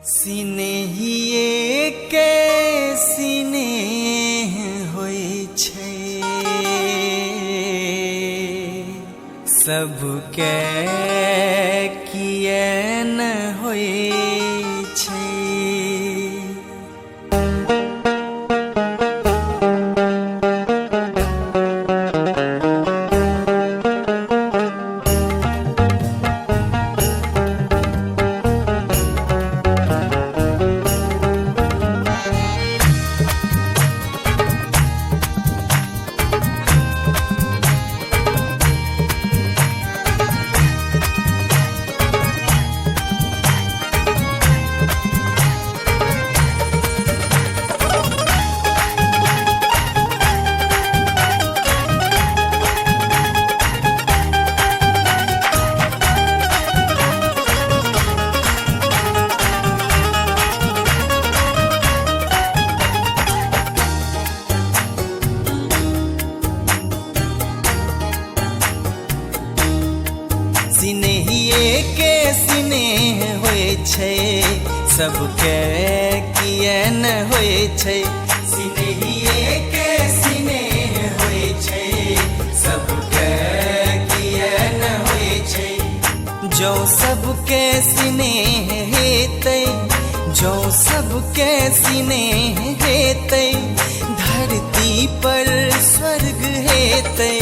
सिनेहिए के सिनेह होय छै, सबके किए न होय छै। सिनेहिए के स्नेह होय छै, सबके किए न होय छै। सिनेहिए के स्नेह होय छै, सबके किए न होय छै। जो सबके स्नेह हेतै, जो सबके स्नेह हेतै, धरती पर स्वर्ग हेतै।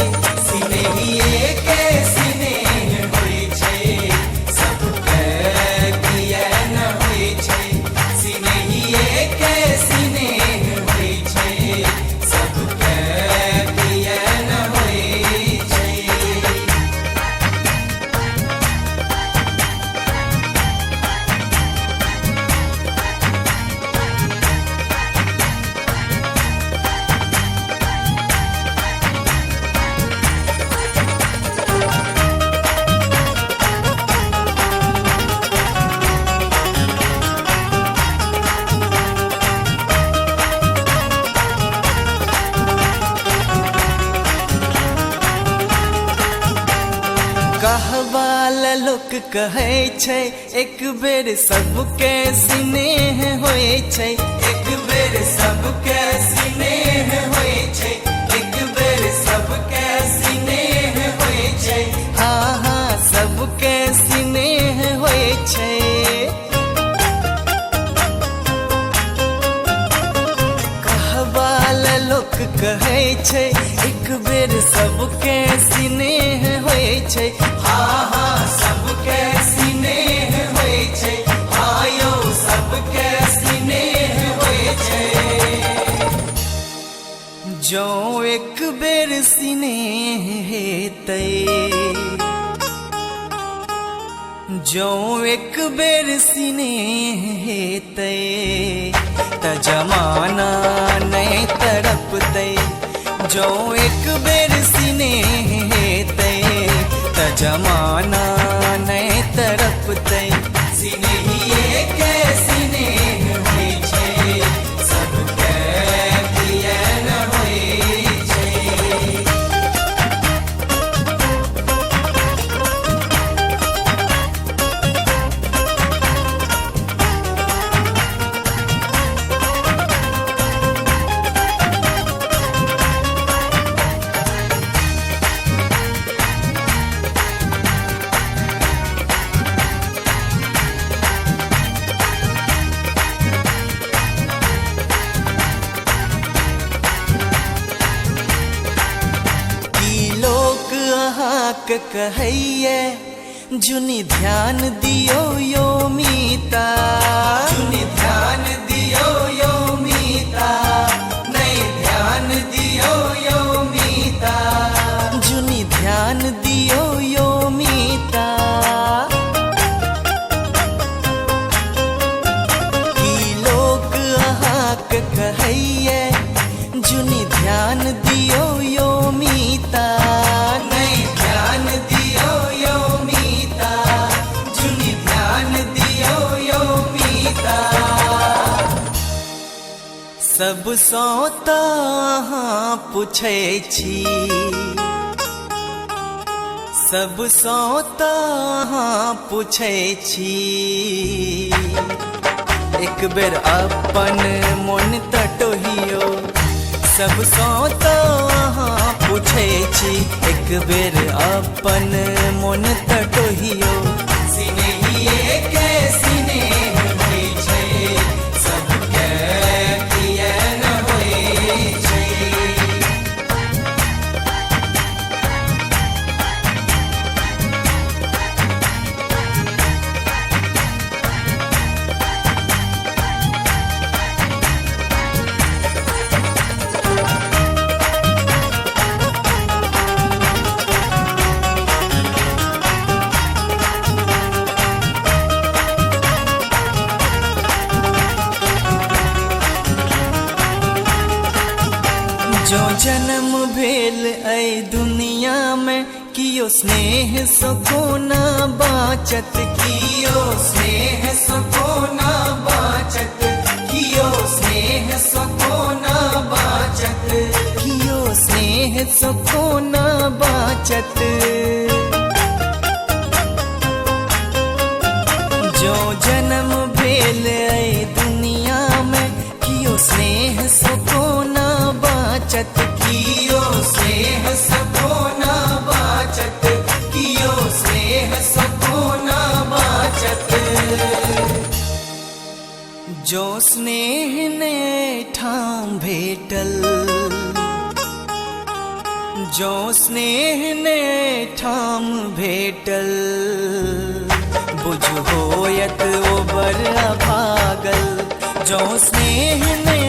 सिनेहिए के स्नेह कहवाला लोक कहै छै, एक बेर सबके स्नेह होय छै। एक बेर सबके स्नेह होय छै, एक बेर सबके स्नेह होय छै। हाँ हाँ सबके स्नेह होय छै। कहवाला लोक कहै छै, एक बेर सबके स्नेह होय छै। हाँ हाँ सबके स्नेह होय छै, हाँ यौ सबके स्नेह होय छै। जो एक बेर स्नेह हेतै, जो एक बेर स्नेह हेतै, त जमाना नहीं तड़पतै। जो एक बेर स्नेह हेतै, त जमाना नहीं तड़पतै। सिनेहिए के स्नेह होय छै, सबके किए न होय छै। के कहैये जुनी ध्यान दियो यो मीता, जुनी ध्यान दियो यो मीता, नहीं ध्यान दियो यो मीता, जुनी ध्यान दियो यो मीता। की लोग अहाक कहैये जुनी ध्यान दियो यो मीता, ध्यान दियो यो मीता, जुनी ध्यान दियो यो मीता। सब सौता अहाँ पूछै छी, सबसँ तऽ अहाँ पूछै छी एक बेर अपन मन तटोहियो सब सौ तो अहाँ पूछे छी एक बेर अपन मन तटोहियो सिनेहिए के सिनेह होइ छै सबके प्रिय न होइ छै। जो जन्म भेल ऐ दुनिया में कियो स्नेह सकोना बाचत कियो स्नेह सकोना बाचत कियो स्नेह सकोना बाचत कियो स्नेह सकोना बाचत। जो जन्म भेल ऐ दुनिया में कियो स्नेह सकोना बाचत कियो स्नेह सकोना बाचत कियो स्नेह सकोना बाचत। जो स्नेह ने ठाम भेटल जो स्नेह ने ठाम भेटल बुझ होयत ओ बर भागल जो स्नेह ने